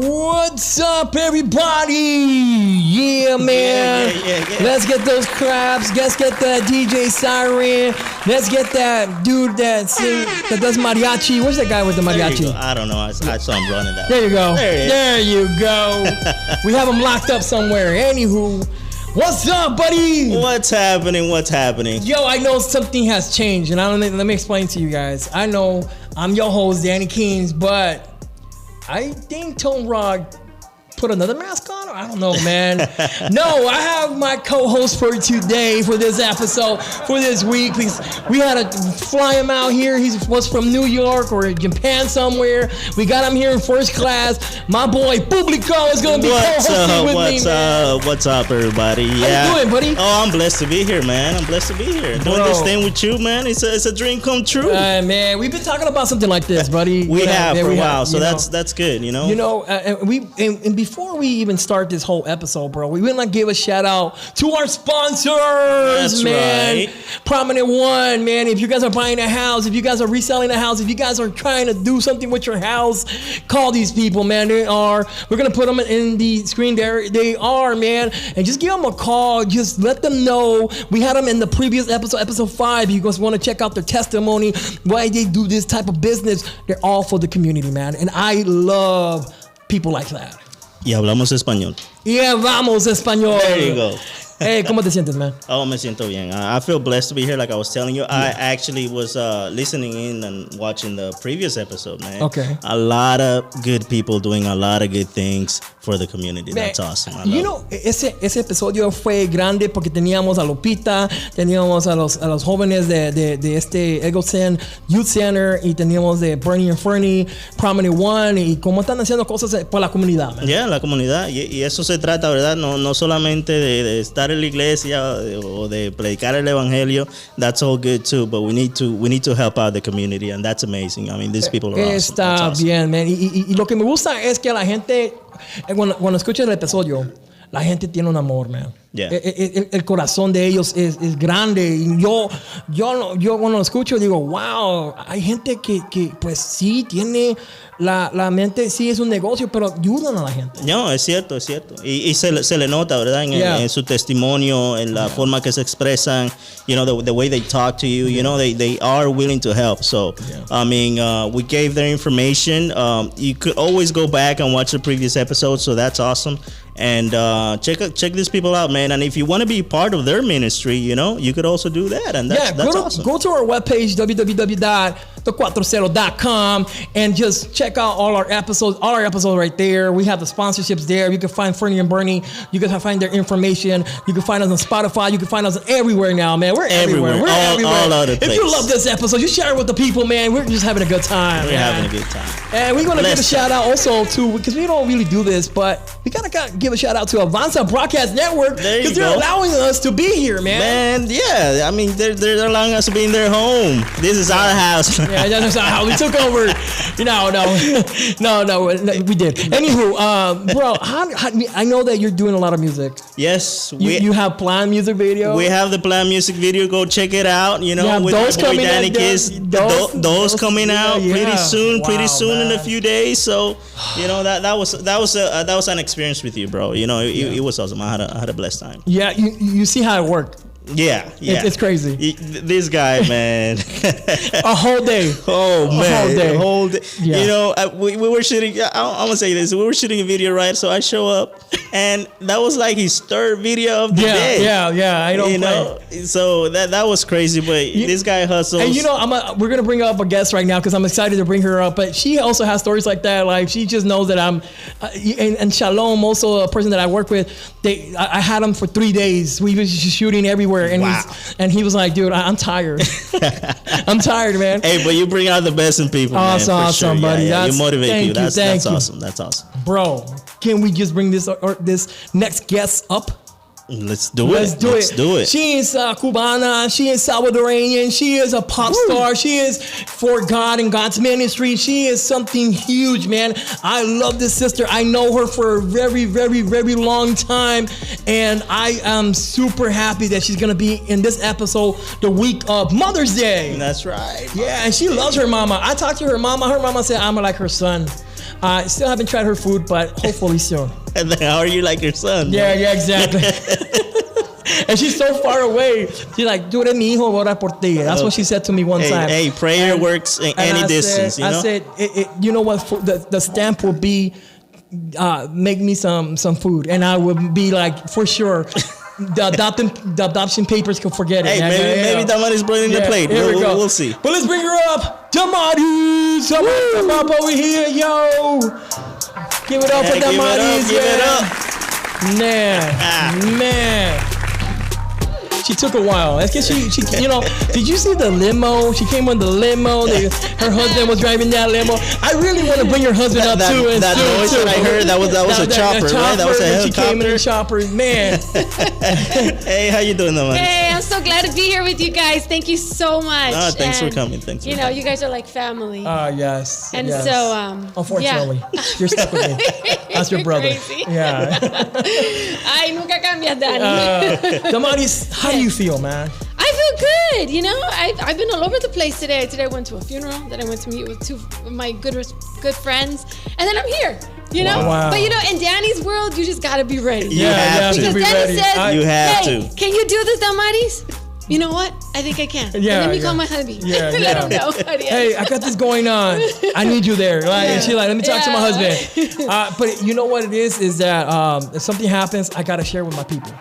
What's up, everybody? Yeah, man. Yeah. Let's get those crabs. Let's get that DJ Siren. Let's get that dude that does mariachi. Where's that guy with the mariachi? I don't know. I saw him running that. There you go. There you go. We have him locked up somewhere. Anywho, what's up, buddy? What's happening? Yo, I know something has changed, and let me explain to you guys. I know I'm your host, Danny Keynes, but I think Tone Rock put another mask on? I don't know, man. No, I have my co-host for today, for this episode, for this week. We had to fly him out here. He was from New York or Japan somewhere. We got him here in first class. My boy, Publico, is going to be co-hosting with me, man. What's up, everybody? Yeah. How you doing, buddy? Oh, I'm blessed to be here, man. Doing this thing with you, man. It's a dream come true. Man, we've been talking about something like this, buddy. We have for a while, so that's good, you know? You know, and before we even start this whole episode, bro, we want to give a shout out to our sponsors, That's man. Right. Prominent One, man. If you guys are buying a house, if you guys are reselling a house, if you guys are trying to do something with your house, call these people, man. We're going to put them in the screen there. They are, man. And just give them a call. Just let them know. We had them in the previous episode 5. You guys want to check out their testimony, why they do this type of business. They're all for the community, man. And I love people like that. Y hablamos español. Y hablamos español. There you go. Hey, ¿cómo te sientes, man? Oh, me siento bien. I feel blessed to be here. Like I was telling you, I actually was listening in and watching the previous episode, man. Okay. A lot of good people doing a lot of good things for the community. Man, that's awesome. You know, ese episodio fue grande porque teníamos a Lupita, teníamos a los jóvenes de este Ego Zen Youth Center y teníamos de Bernie and Fernie, Prominent One y cómo están haciendo cosas por la comunidad, man. Yeah, la comunidad. Y eso se trata, ¿verdad? No solamente de estar en la iglesia o de predicar el evangelio. That's all good too, but we need to help out the community, and that's amazing. I mean, these people are awesome. Está bien, man. Y lo que me gusta es que la gente, cuando escuchas el episodio, la gente tiene un amor, man. Yeah. El corazón de ellos es grande. Y yo cuando lo escucho digo, wow, hay gente que pues sí tiene la mente, sí es un negocio, pero ayudan a la gente. No, es cierto. Y se le nota, ¿verdad? En su testimonio, en la forma que se expresan, you know, the way they talk to you, you know, they are willing to help. So, I mean, we gave their information. You could always go back and watch the previous episode, so that's awesome. And check these people out, man. And if you want to be part of their ministry, you know, you could also do that. And that's awesome. Go to our webpage, www.thecuatrocero.com, and just check out all our episodes right there. We have the sponsorships there. You can find Fernie and Bernie. You can find their information. You can find us on Spotify. You can find us everywhere now, man. We're everywhere. We're everywhere. All over the place. If you love this episode, you share it with the people, man. We're just having a good time. We're having a good time. And we're going to give a shout out also to, because we don't really do this, but we got to give a shout out to Avanza Broadcast Network, because they're allowing us to be here, man. Man, yeah. I mean, they're allowing us to be in their home. This is our house. Yeah, that's our house. We took over. No, we did. Anywho, bro, I know that you're doing a lot of music. Yes. You have planned music video? We have the planned music video. Go check it out. You know, with those my boy coming Danny Kiss. Those coming out pretty soon. Pretty soon, man. In a few days. So, you know, that was an experience with you, bro. You know, it was awesome. I had a blessed time. Yeah, you see how it worked. Yeah. It's crazy. This guy, man. A whole day. Oh, man. A whole day. Yeah. You know, we were shooting, I'm going to say this. We were shooting a video, right? So I show up, and that was like his third video of the day. Yeah. I don't know. So that was crazy, but this guy hustles. And you know, we're going to bring up a guest right now because I'm excited to bring her up. But she also has stories like that. Like, she just knows that I'm, and Shalom, also a person that I work with, I had him for 3 days. We were just shooting everywhere. And he was like, dude, I'm tired. I'm tired, man. Hey, but you bring out the best in people, man. Awesome, sure. buddy. Yeah, you motivate people. That's awesome. That's awesome. Bro, can we just bring this next guest up? Let's do it. She is Cubana. She is Salvadorian. She is a pop star. She is for God and God's ministry. She is something huge, man. I love this sister. I know her for a very, very, very long time. And I am super happy that she's going to be in this episode the week of Mother's Day. That's right. Yeah, and she loves her mama. I talked to her mama. Her mama said, I'm like her son. I still haven't tried her food, but hopefully soon. And then how are you like your son? Yeah, exactly. And she's so far away. She's like, "Tú eres mi hijo, voy a orar por ti." That's what she said to me one time. Hey, prayer works in any distance. You know? I said, you know what? The stamp will be, make me some food, and I would be like, for sure. The adoption papers can forget it. Hey, maybe Damaris bringing the plate. We'll see. But let's bring her up. Damaris, come up over here, yo. Give it up for Damaris. Give it up. Man. She took a while. That's because she, you know, did you see the limo? She came on the limo. Her husband was driving that limo. I really want to bring her husband up too. That noise that I heard, that was a chopper, right? That was a helicopter. She came in a chopper, man. Hey, how you doing, Damaris? Hey, I'm so glad to be here with you guys. Thank you so much. Thanks for coming. Thanks. You know, you guys are like family. Yes. And yes. So, unfortunately, you're stuck with me. That's your brother. Crazy. Yeah. Ay, nunca cambias, Danny. Damaris, how do you feel, man? I feel good. You know, I've been all over the place today. Today I went to a funeral. Then I went to meet with two of my good friends, and then I'm here. You know, wow. But you know, in Danny's world, you just gotta be ready. You have to. Because Danny said, you have hey, to. Can you do this, Damaris? You know what? I think I can. Yeah, let me call my hubby. Yeah, Let him know. Hey, I got this going on. I need you there. Like, and she's like, let me talk to my husband. But you know what it is that if something happens, I gotta share with my people.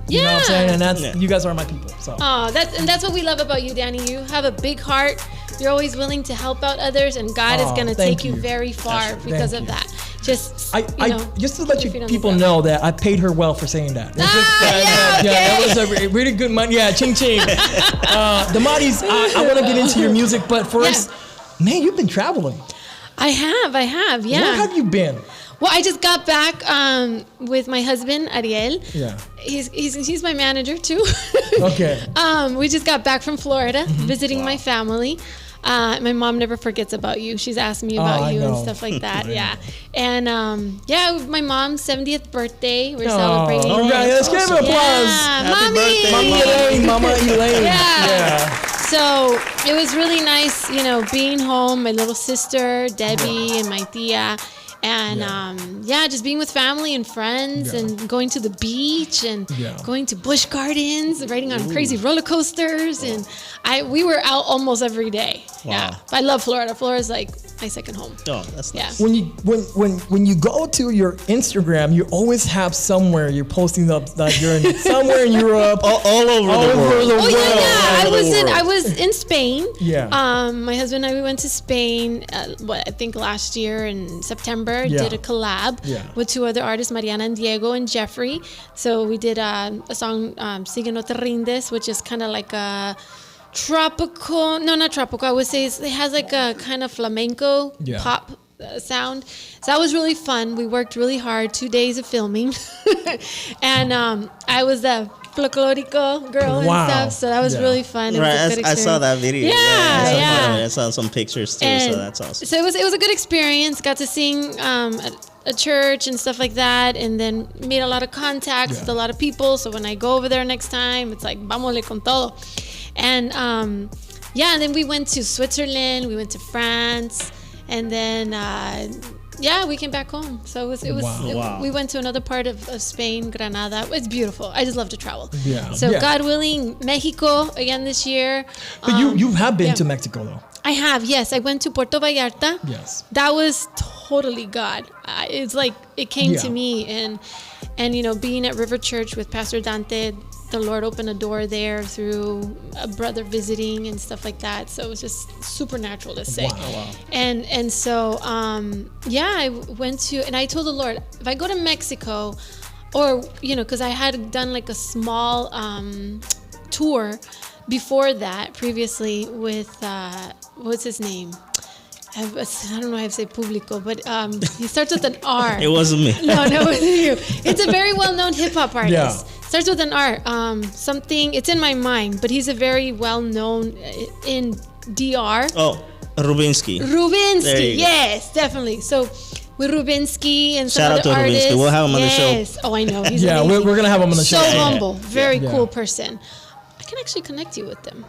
You know what I'm saying? And that's you guys are my people. So. Oh, that's what we love about you, Danny. You have a big heart. You're always willing to help out others, and God is gonna take you very far because of that. Just just to let you people know that I paid her well for saying that. That was a really good money. Yeah, ching ching. Damaris, I want to get into your music, but first, man, you've been traveling. I have. Yeah. Where have you been? Well, I just got back with my husband Ariel. Yeah. He's my manager too. Okay. We just got back from Florida, visiting my family. My mom never forgets about you. She's asked me about you and stuff like that. Yeah. And my mom's 70th birthday. We're celebrating. All right, let's give an applause. Happy birthday, Mama Elaine. Yeah. So it was really nice, you know, being home. My little sister Debbie and my tia. And just being with family and friends and going to the beach and going to Busch Gardens, riding on crazy roller coasters, and we were out almost every day. Wow. Yeah, I love Florida. Florida's like my second home. Oh, that's nice. When you go to your Instagram, you always have somewhere you're posting up that you're somewhere in Europe, all over the world. I was in Spain. Yeah. My husband and I, we went to Spain. I think last year in September. Did a collab with two other artists, Mariana and Diego and Jeffrey. So we did a song, Sigue No Te Rindes, which is kind of like a tropical, no, not tropical, I would say it has like a kind of flamenco pop sound. So that was really fun. We worked really hard, 2 days of filming. And I was the folklorico girl and stuff, so that was really fun. It was a good experience. I saw that video. I saw some pictures too, and so that's awesome. So it was a good experience. Got to sing at a church and stuff like that, and then made a lot of contacts with a lot of people. So when I go over there next time, it's like vámonos con todo. And and then we went to Switzerland, we went to France, and then we came back home. So it was we went to another part of Spain, Granada. It's beautiful. I just love to travel. Yeah. So God willing, Mexico again this year. But you have been to Mexico though. I have, yes. I went to Puerto Vallarta. Yes. That was totally God. It's like it came to me, and you know, being at River Church with Pastor Dante, the Lord opened a door there through a brother visiting and stuff like that. So it was just supernatural to say. Wow. And so I went to, and I told the Lord, if I go to Mexico, or you know, because I had done like a small tour before that previously with what's his name? I don't know how to say público, but he starts with an R. It wasn't me. No, it wasn't you. It's a very well-known hip-hop artist. Starts with an R. Something, it's in my mind, but he's a very well-known in DR. Oh, Rubinsky. Yes, definitely. So with Rubinsky and some Shout other out to artists. Rubinsky. We'll have him on the show. Yes. Oh, I know. He's amazing. we're going to have him on the show. So humble. Very cool person. I can actually connect you with them.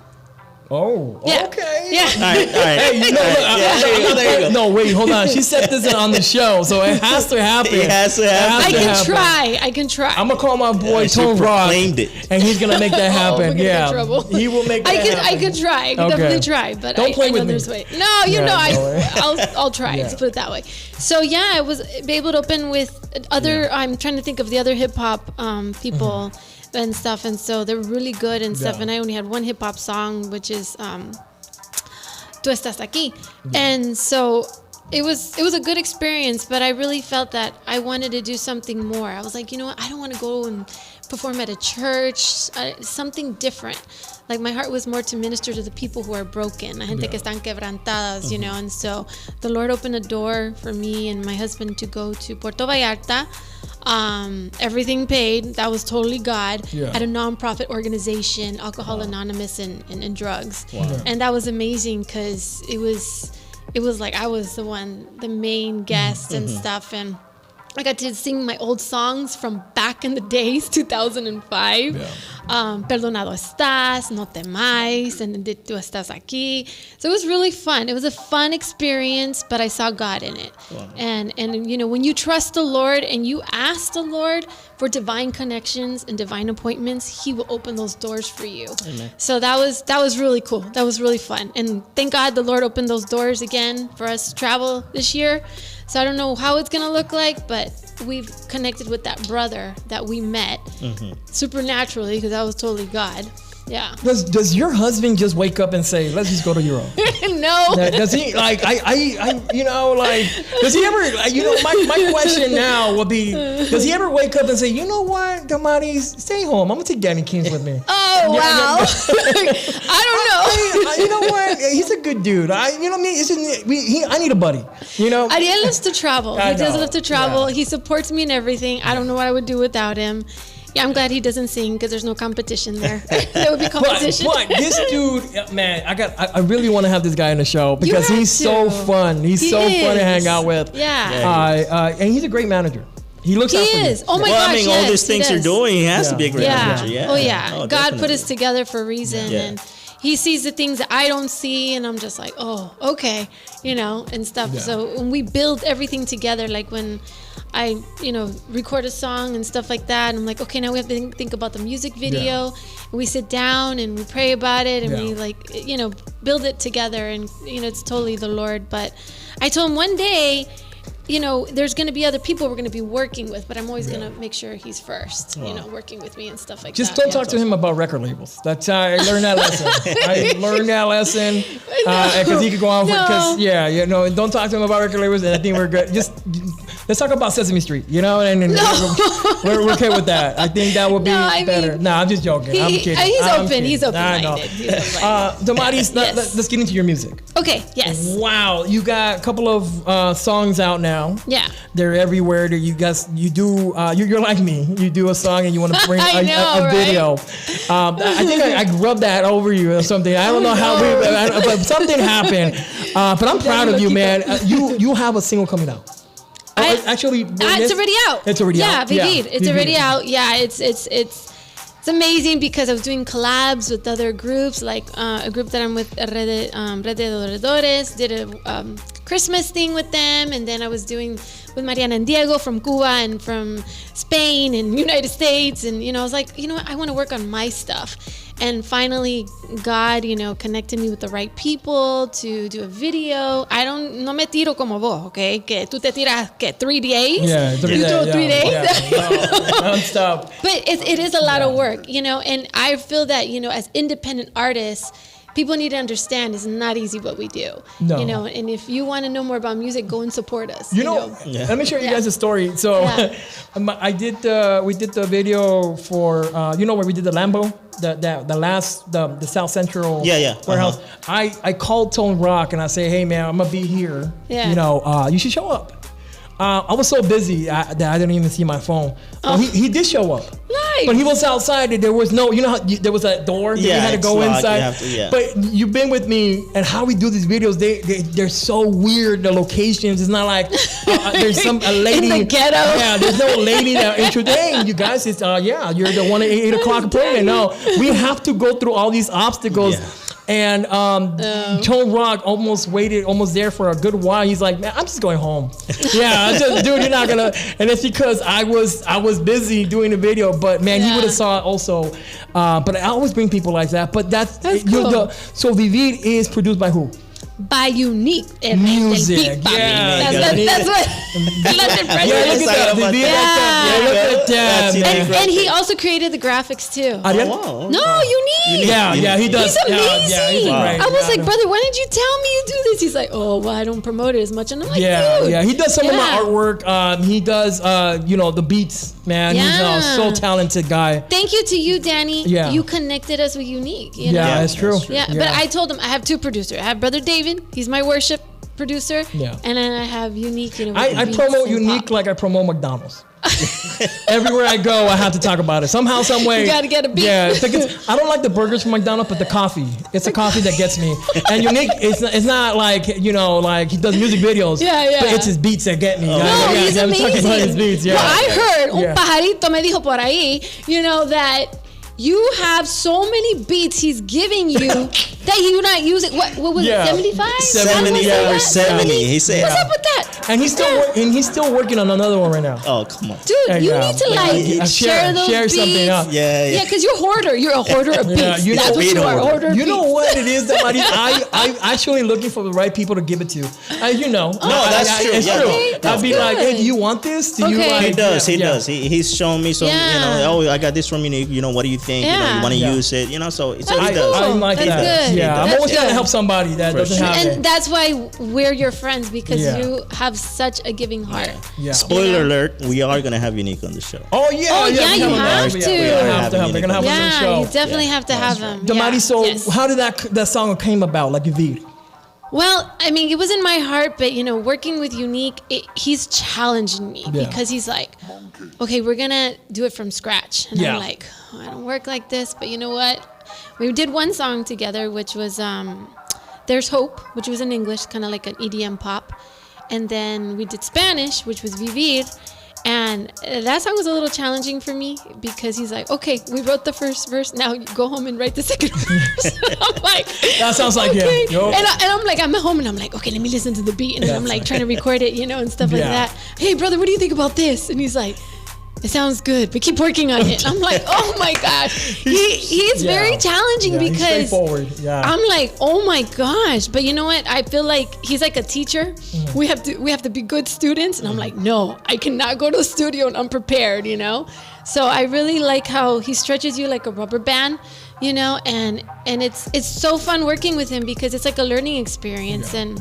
Oh, Yeah. okay. Yeah. All right. Hey, you know, there you go. no, wait, hold on. She said this on the show, so it has to happen. It has to happen. I can try. I'm gonna call my boy she Tone Rock, proclaimed it. and he's gonna make that happen. we're gonna get in trouble. He will make that happen. I could try. I could definitely try, but Don't play I know with me. there's way. No, you Yeah, know, no way. I'll try. Yeah. Let's put it that way. So yeah, I was able to open with other. I'm trying to think of the other hip hop people and stuff, and so they're really good and stuff. Yeah. And I only had one hip hop song, which is "Tú estás aquí," and so. It was a good experience, but I really felt that I wanted to do something more. I was like, you know what? I don't want to go and perform at a church, something different. Like my heart was more to minister to the people who are broken, la gente que están quebrantadas, you know. And so the Lord opened a door for me and my husband to go to Puerto Vallarta. Everything paid. That was totally God. At a nonprofit organization, Alcohol Anonymous and drugs. And that was amazing because it was like I was the main guest and stuff, and I got to sing my old songs from back in the days, 2005. Perdonado estás, no temáis, and then tú estás aquí. So it was really fun. It was a fun experience, but I saw God in it. And you know, when you trust the Lord and you ask the Lord for divine connections and divine appointments, He will open those doors for you. Amen. So that was really cool. That was really fun. And thank God the Lord opened those doors again for us to travel this year. So I don't know how it's going to look like, but we've connected with that brother that we met supernaturally, because that was totally God. Yeah. Does your husband just wake up and say, "Let's just go to Europe"? No. Does he like you know, like, does he ever, you know, my question now would be, does he ever wake up and say, "You know what, Damaris, stay home. I'm gonna take Danny Kings with me"? Oh, wow. I don't know. You know what? He's a good dude. You know what I mean? It's just, I need a buddy. You know. Ariel loves to travel. He does love to travel. Yeah. He supports me in everything. I don't know what I would do without him. Yeah, I'm glad he doesn't sing because there's no competition there. There would be competition. But this dude, man, I really want to have this guy on the show because he's so fun. He's so fun to hang out with. Yeah. And he's a great manager. He looks out for you. Oh my gosh, I mean, all these things you're doing, he has to be a great manager. Yeah. Oh yeah. God definitely. put us together for a reason, and He sees the things that I don't see, and I'm just like, oh, okay, you know, and stuff. Yeah. So when we build everything together, like when I, you know, record a song and stuff like that, and I'm like, okay, now we have to think about the music video. And we sit down and we pray about it, and we, like, you know, build it together, and, you know, it's totally the Lord. But I told him one day, you know, there's going to be other people we're going to be working with, but I'm always going to make sure he's first, you know, working with me and stuff like Just that. Just don't talk to him about record labels. That's how I learned that lesson. Because he could go on because, you know, don't talk to him about record labels, and I think we're good. Just let's talk about Sesame Street, you know, and we're okay with that. I think that would be better. No, I'm just joking. I'm kidding. He's open-minded. Damaris, let's get into your music. Okay, yes. Wow, you got a couple of songs out now. Yeah. They're everywhere. You guys, you're like me. You do a song and you want to bring a video. I think I rubbed that over you or something. I don't know how, but something happened. But I'm proud of you, man. You have a single coming out. It's already out. It's already out. Yeah, it's already out. Yeah, it's amazing because I was doing collabs with other groups, like a group that I'm with, Red de Adoradores, did a Christmas thing with them, and then I was doing with Mariana and Diego from Cuba and from Spain and United States, and, you know, I was like, you know what, I want to work on my stuff. And finally, God, you know, connected me with the right people to do a video. No me tiro como vos, okay? Que tú te tiras, que 3 days? Yeah, 3 days. You do 3 days? Yeah. Non-stop. But it is a lot of work, you know, and I feel that, you know, as independent artists, people need to understand it's not easy what we do. No. You know, and if you want to know more about music, go and support us. You know? Let me share you guys a story. So we did the video for you know where we did the Lambo, the South Central warehouse. I called Tone Rock and I say, hey man, I'm gonna be here. Yeah. You know, you should show up. I was so busy that I didn't even see my phone. But he did show up. Nice. But he was outside. There was no, you know how there was a door that you had to go inside. But you've been with me, and how we do these videos, they're so weird. The locations, it's not like there's a lady in the ghetto. Yeah, there's no lady that introducing you guys. It's you're the one at 8 o'clock appointment. No, we have to go through all these obstacles. Yeah. And Tone Rock almost there for a good while. He's like, man, I'm just going home. Dude, you're not gonna. And it's because I was busy doing the video. But man, he would have saw it also. But I always bring people like that. But that's cool. So Vivir is produced by who? By Unique Music. That's what. Look at that. And he also created the graphics too. Wow. No, Unique. Yeah, he does. He's amazing. Great. I was like, brother, why didn't you tell me you do this? He's like, oh, well, I don't promote it as much. And I'm like, dude. He does some of my artwork. He does, the beats, man. He's a so talented guy. Thank you to you, Danny. Yeah. You connected us with Unique. You know? That's true. Yeah, but I told him I have two producers. I have Brother David. He's my worship producer. Yeah. And then I have Unique. I promote Unique like I promote McDonald's. Everywhere I go, I have to talk about it. Somehow, some way. You gotta get a beat. Yeah, I don't like the burgers from McDonald's, but the coffee. It's a coffee that gets me. And Unique, it's not like, like he does music videos. Yeah. But it's his beats that get me. No, he's amazing. I'm talking about his beats. Yeah. Well, I heard, un pajarito me dijo por ahí, that you have so many beats he's giving you that you're not using. What was it? 75? 70 over 70. He said. What's up with that? And he's still working on another one right now. Oh, come on, dude! You need to share those beats. Something up. Yeah, because you're a hoarder. You're a hoarder of beats. That's what you are. Hoarder. You know what it is, Damaris? I'm actually looking for the right people to give it to. No, that's true. It's true. I'd be like, hey, do you want this? Do you like? He does. He's shown me some. I got this from Unique. What do you think? You want to use it? So he does. I like that's that. Good. Yeah, I'm always trying to help somebody that doesn't have it. And that's why we're your friends, because you have such a giving heart. Yeah. Spoiler alert: we are gonna have Unique on the show. Oh yeah! You have to. They're gonna have him on the show. You definitely have to have him. Damaris, so how did that song came about? Like Vivir? Well, I mean, it was in my heart, but working with Unique, he's challenging me because he's like, okay, we're gonna do it from scratch, and I'm like, I don't work like this, but you know what? We did one song together, which was "There's Hope," which was in English, kind of like an EDM pop, and then we did Spanish, which was Vivir. And that song was a little challenging for me because he's like, okay, we wrote the first verse. Now you go home and write the second verse. I'm like, that sounds like him. And I'm like, I'm at home and I'm like, okay, let me listen to the beat. And I'm like trying to record it, and stuff like that. Hey, brother, what do you think about this? And he's like, it sounds good, but keep working on it. I'm like, oh my gosh. He's very challenging because I'm like, oh my gosh. But you know what? I feel like he's like a teacher. We have to be good students. And I'm like, no, I cannot go to the studio and unprepared, So I really like how he stretches you like a rubber band, and it's so fun working with him because it's like a learning experience. And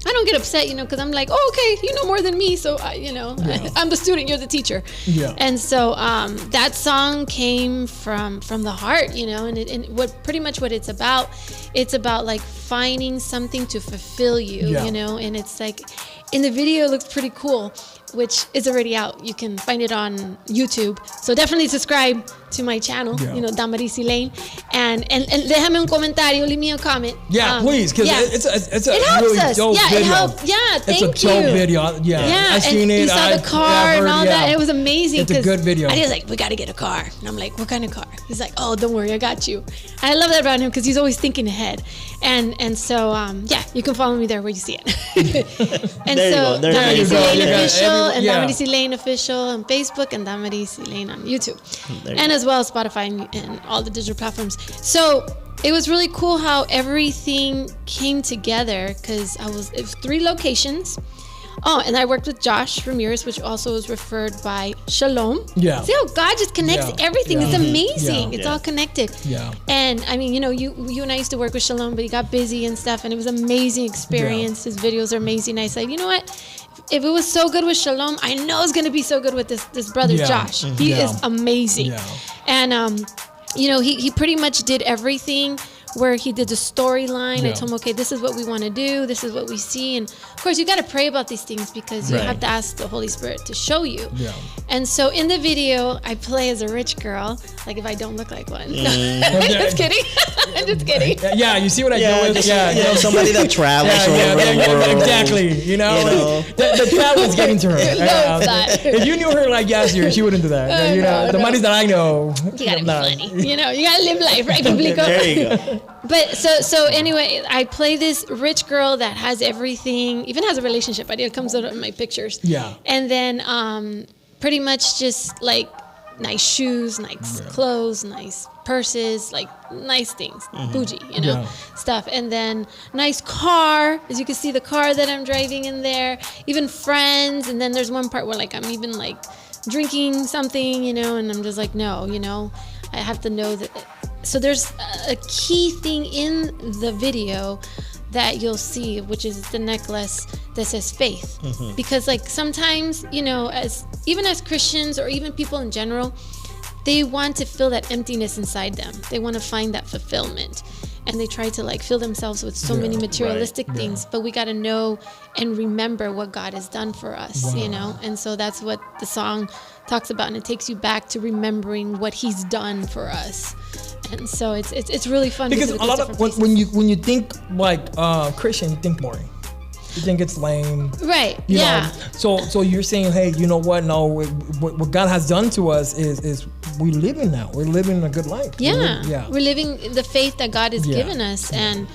I don't get upset, because I'm like, oh, okay, you know more than me, so I'm the student, you're the teacher. Yeah. And so that song came from the heart, and what it's about like finding something to fulfill you, and it's like in the video it looks pretty cool, which is already out. You can find it on YouTube. So definitely subscribe to my channel, Damaris Elaine, and déjame un comentario, leave me a comment. Yeah, please, because it's a really dope video. It helped. Yeah, thank you. It's a dope video. Yeah, I seen it. You saw the car and all that. It was amazing. It's a good video. And he was like, we got to get a car. And I'm like, what kind of car? He's like, oh, don't worry, I got you. And I love that about him because he's always thinking ahead. And so, you can follow me there where you see it. And so, Damaris Elaine Official and Damaris Elaine Official on Facebook and Damaris Elaine on YouTube. And as well as Spotify and all the digital platforms. So it was really cool how everything came together because it was 3 locations. Oh, and I worked with Josh Ramirez, which also was referred by Shalom. Yeah. See how God just connects everything. It's amazing. It's all connected. Yeah. And I mean, you and I used to work with Shalom, but he got busy and stuff, and it was an amazing experience. His videos are amazing. I said, you know what? If it was so good with Shalom, I know it's going to be so good with this brother, Josh. He is amazing. Yeah. And, he pretty much did everything where he did the storyline. I told him, okay, this is what we want to do. This is what we see. And of course, you got to pray about these things because you have to ask the Holy Spirit to show you. Yeah. And so in the video, I play as a rich girl, like if I don't look like one. I'm just kidding. I'm just kidding. Yeah, you see what I do with? Somebody that travels all over the world. Exactly. The travel is getting to her. If you knew her like yesterday, she wouldn't do that. The money that I know. You got to be funny. You got to live life, right, Publico? There you go. But so anyway, I play this rich girl that has everything, even has a relationship idea. It comes out in my pictures. Yeah. And then pretty much just like nice shoes, nice clothes, nice purses, like nice things, bougie, stuff. And then nice car, as you can see the car that I'm driving in there, even friends. And then there's one part where like I'm even like drinking something, and I'm just like, no, I have to know that. So there's a key thing in the video that you'll see, which is the necklace that says faith. Because like sometimes, as Christians or even people in general, they want to feel that emptiness inside them. They want to find that fulfillment. And they try to like fill themselves with so many materialistic things, but we got to know and remember what God has done for us, And so that's what the song talks about, and it takes you back to remembering what He's done for us. And so it's really fun because a lot of when you think like Christian, you think boring. You think it's lame, right? You know? So you're saying, hey, you know what? No, what God has done to us is we're living now. We're living a good life. We're living the faith that God has given us, and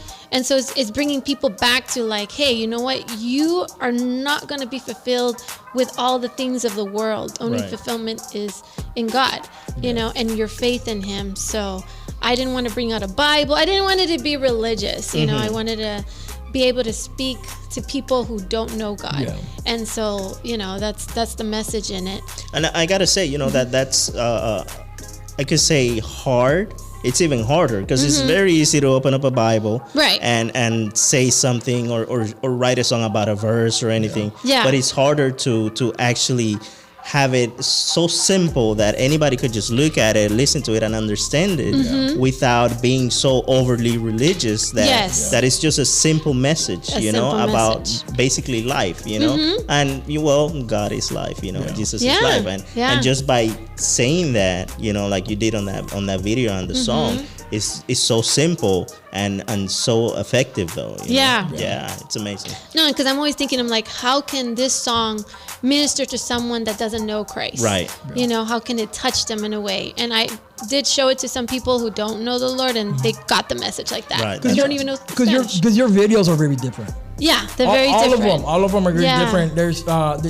so it's bringing people back to like, hey, you know what? You are not going to be fulfilled with all the things of the world. Only fulfillment is in God, and your faith in Him. So I didn't want to bring out a Bible. I didn't want it to be religious. I wanted to be able to speak to people who don't know God, and so that's the message in it. And I gotta say, that's I could say hard. It's even harder because it's very easy to open up a Bible, and say something or write a song about a verse or anything. But it's harder to actually have it so simple that anybody could just look at it, listen to it, and understand it without being so overly religious that it's just a simple message, about basically life, and God is life, Jesus is life, and just by saying that, like you did on that video and the song, is so simple and so effective though. It's amazing. No, because I'm always thinking, I'm like, how can this song minister to someone that doesn't know Christ? Right. How can it touch them in a way? And I did show it to some people who don't know the Lord, and they got the message like that. Right. They don't even know Spanish. Because your videos are very different. Yeah, they're very different. All of them are very different. There's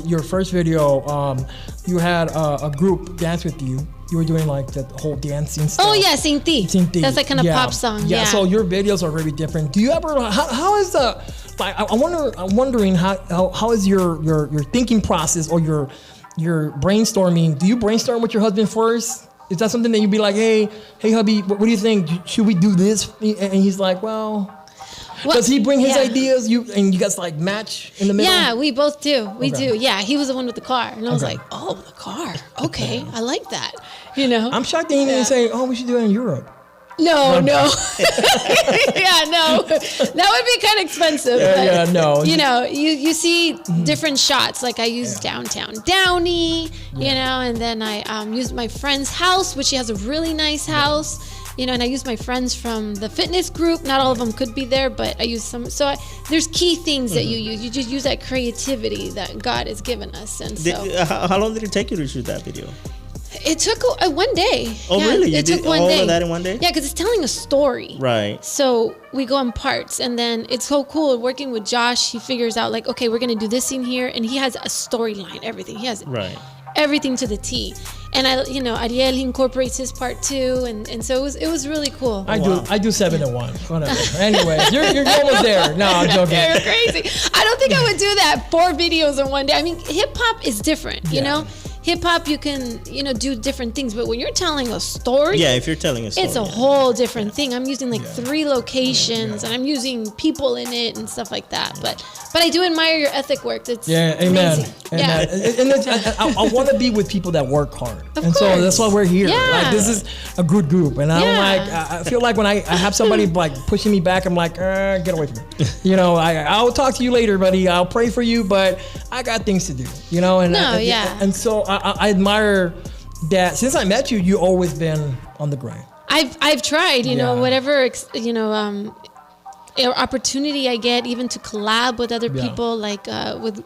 your first video, you had a group dance with you. You were doing like the whole dancing stuff. Oh yeah, Sin Ti. That's like kind of pop song. Yeah. So your videos are very different. Do you ever? How is the? Like I'm wondering how is your thinking process or your brainstorming? Do you brainstorm with your husband first? Is that something that you'd be like, hey hubby, what do you think? Should we do this? And he's like, well. Does he bring his ideas? You guys like match in the middle? Yeah, we both do. We do. Yeah, he was the one with the car, and I was like, "Oh, the car. Okay, I like that." I'm shocked that he didn't say, "Oh, we should do it in Europe." No. Yeah, no. That would be kind of expensive. No. You see different shots. Like I used downtown Downey, and then I used my friend's house, which she has a really nice house. And I use my friends from the fitness group. Not all of them could be there, but I use some. So there's key things that you use. You just use that creativity that God has given us. And so, how long did it take you to shoot that video? It took 1 day. Oh, really? It took 1 day. All of that in 1 day? Yeah, because it's telling a story. Right. So we go in parts, and then it's so cool working with Josh. He figures out like, okay, we're gonna do this scene here, and he has a storyline. Everything he has. Right. Everything to the T. And Ariel, he incorporates his part too, and so it was really cool. I do 7 in 1. Whatever. Anyway, you're almost there. No, I'm joking. You're crazy. I don't think I would do that 4 videos in 1 day. I mean, hip hop is different, you know. Hip hop, you can do different things, but when you're telling a story, if you're telling a story, it's a whole different thing. I'm using like 3 locations, and I'm using people in it and stuff like that. But I do admire your ethic work. It's amen. Amazing. Amen. And I want to be with people that work hard, so that's why we're here. Like this is a good group, and I feel like when I have somebody like pushing me back, I'm like, get away from me. I'll talk to you later, buddy. I'll pray for you, but I got things to do. And so I admire that. Since I met you, you've always been on the grind. I've tried, whatever, opportunity I get, even to collab with other people, like with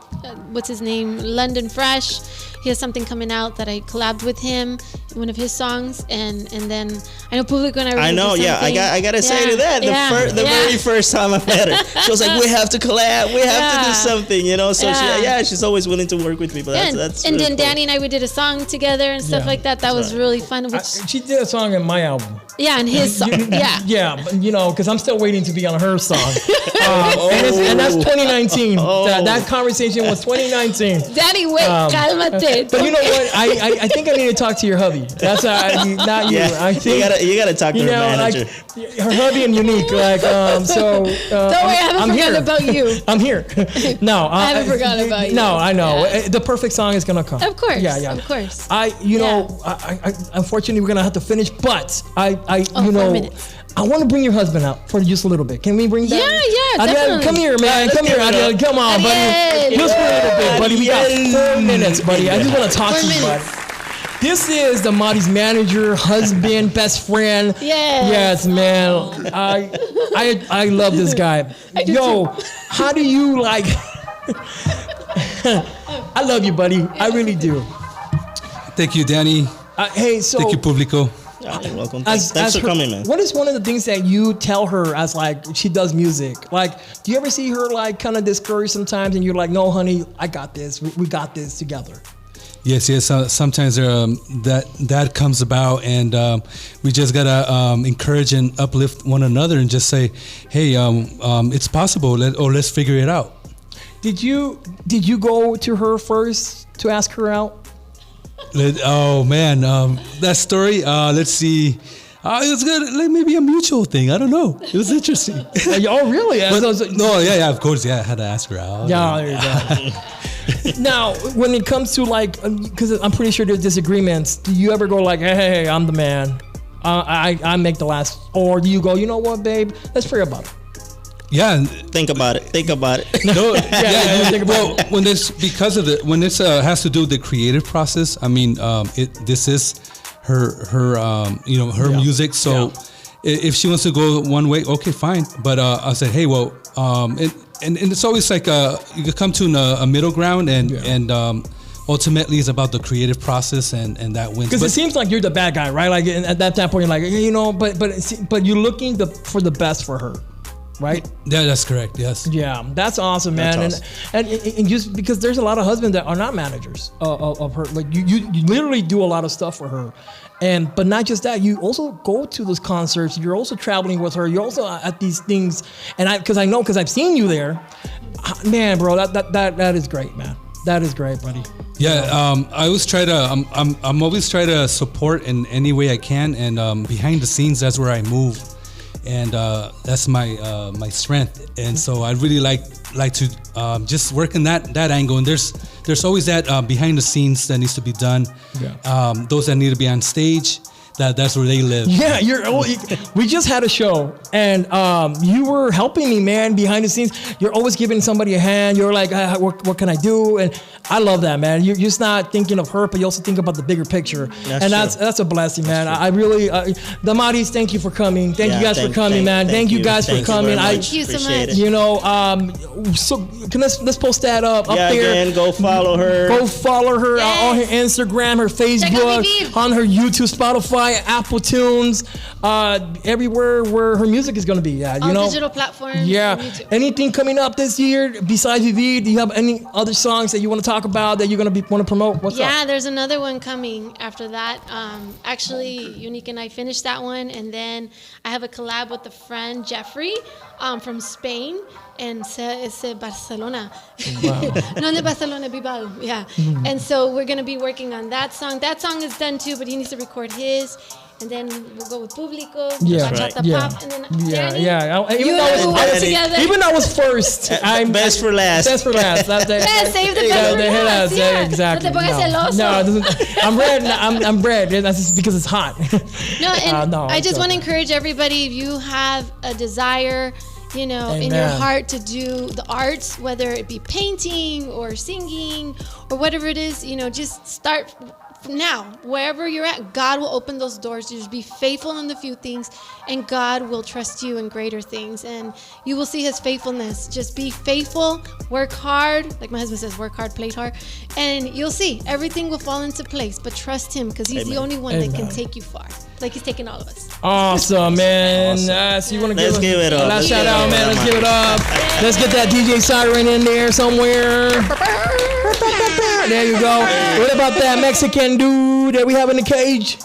what's his name, London Fresh. he has something coming out that I collabed with him, one of his songs, and then I know Publico and I know, yeah, I gotta say to that, the very first time I met her, she was like, we have to collab, we have to do something, you know. So she's always willing to work with people. That's and really then cool. Danny and I, we did a song together and stuff like that. That was really fun. She did a song in my album. Yeah, and his song. Yeah, but, you know, because I'm still waiting to be on her song. And that's 2019. That conversation was 2019. Daddy, wait, calmate. But you know what? I think I need to talk to your hubby. That's not you. I think you gotta talk to her manager. Like, her hubby and Unique. Like, so. Don't worry, I haven't forgotten about you. I'm here. No, I haven't forgotten about you. No, I know. Yeah. The perfect song is gonna come. Of course. Yeah. Of course. I unfortunately we're gonna have to finish, but I want to bring your husband out for just a little bit. Can we bring that? Yeah, definitely. Come here, man. Come here, Ariel. Come on, buddy. Just for a little bit, buddy. We got 4 minutes, buddy. I just want to talk to you, buddy. This is Damaris' manager, husband, best friend. Yes, man. I love this guy. Yo, how do you like? I love you, buddy. I really do. Thank you, Danny. Hey, so thank you, Publico. You're welcome. Thanks for coming, man. What is one of the things that you tell her as like she does music? Like, do you ever see her like kind of discouraged sometimes, and you're like, "No, honey, I got this. We got this together." Yes. Sometimes that comes about, and we just gotta encourage and uplift one another, and just say, "Hey, it's possible. Let's figure it out." Did you go to her first to ask her out? Oh man, that story. Let's see. It was good. Like maybe a mutual thing. I don't know. It was interesting. Oh really? Yeah. Of course, yeah. I had to ask her out. Yeah, there you go. Now, when it comes to like, because I'm pretty sure there's disagreements. Do you ever go like, "Hey, I'm the man. I make the last," or do you go, "You know what, babe? Let's pray about it." Yeah, think about it. No, well, when this has to do with the creative process. I mean, this is her music. So if she wants to go one way, okay, fine. But I said, hey, well, and it's always like you could come to a middle ground, and ultimately it's about the creative process, and that wins. Because it seems like you're the bad guy, right? Like at that point, you're like, but you're looking for the best for her. Right? Yeah, that's correct. Yes. Yeah, that's awesome, man. That's awesome. And just because there's a lot of husbands that are not managers of her, like you literally do a lot of stuff for her, but not just that, you also go to those concerts. You're also traveling with her. You're also at these things, and because I've seen you there, man, bro. That is great, man. That is great, buddy. Yeah, I always try to. I'm always try to support in any way I can, and behind the scenes, that's where I move. And that's my strength, and so I really like to just work in that angle. And there's always that behind the scenes that needs to be done. Those that need to be on stage, that's where they live. Yeah, we just had a show, and you were helping me, man, behind the scenes. You're always giving somebody a hand. You're like, what can I do? And I love that, man. You're just not thinking of her, but you also think about the bigger picture. That's a blessing, man. I really, Damaris, thank you for coming. Thank you guys for coming, man. Thank you guys for coming. Thank you so much. You know, so let's post that up there. And go follow her. Go follow her on her Instagram, her Facebook, on her YouTube, Spotify, Apple Tunes, everywhere where her music is going to be at. You know, digital platforms. Yeah. Anything coming up this year besides Vivi? Do you have any other songs that you want to talk about that you're going to want to promote? What's up? Yeah, there's another one coming after that. Actually, Unique and I finished that one, and then I have a collab with a friend, Jeffrey, from Spain, and it's Barcelona. Wow. No, de Barcelona, Bilbao. Yeah. Mm-hmm. And so we're going to be working on that song. That song is done too, but he needs to record his. And then we'll go with Publico, Bachata Pop, and then Danny. Even though I was first, I'm best for last. Best for last. Save the best for last. Yeah, exactly. I'm red. I'm red. That's just because it's hot. I just want to encourage everybody. If you have a desire, in your heart to do the arts, whether it be painting or singing or whatever it is, just start now, wherever you're at, God will open those doors. You just be faithful in the few things, and God will trust you in greater things. And you will see his faithfulness. Just be faithful, work hard. Like my husband says, work hard, play hard. And you'll see everything will fall into place. But trust him, because he's the only one that can take you far. Like he's taking all of us. Awesome, man. So you want to give it up. Last shout out, man. Let's give it up. Let's get that DJ siren in there somewhere. There you go. What about that Mexican dude that we have in the cage?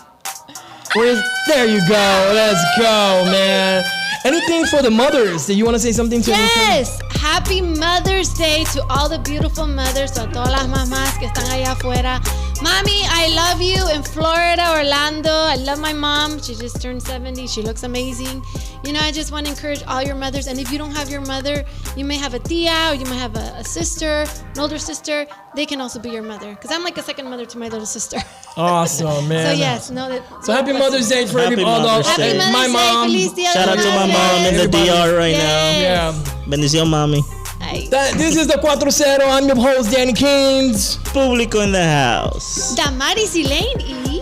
There you go. Let's go, man. Anything for the mothers? Do you want to say something to them? Yes. Happy Mother's Day to all the beautiful mothers, a todas las mamás que están allá afuera. Mommy, I love you in Florida, Orlando. I love my mom. She just turned 70. She looks amazing. You know, I just want to encourage all your mothers. And if you don't have your mother, you may have a tia, or you might have a sister, an older sister. They can also be your mother. Because I'm like a second mother to my little sister. Awesome, man. So yes, know that. So happy Mother's Day for everybody. Happy Mother's my mom. Day. Feliz Dia Shout out to my mom in the DR right now. Yeah. Bendición, mami. This is the Cuatro Cero. I'm your host, Danny Kings. Público in the house. Damaris Elaine y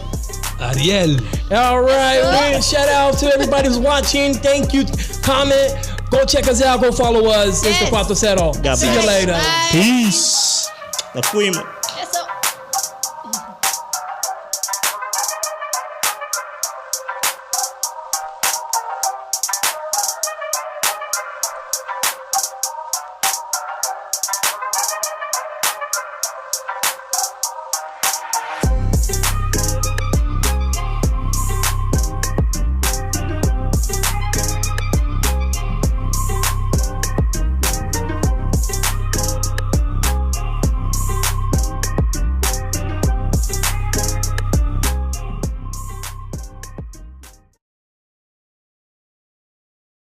Ariel. All right. Shout out to everybody who's watching. Thank you. Comment. Go check us out. Go follow us. It's the Cuatro Cero. God See bless. you later. Bye. Peace. Nos fuimos.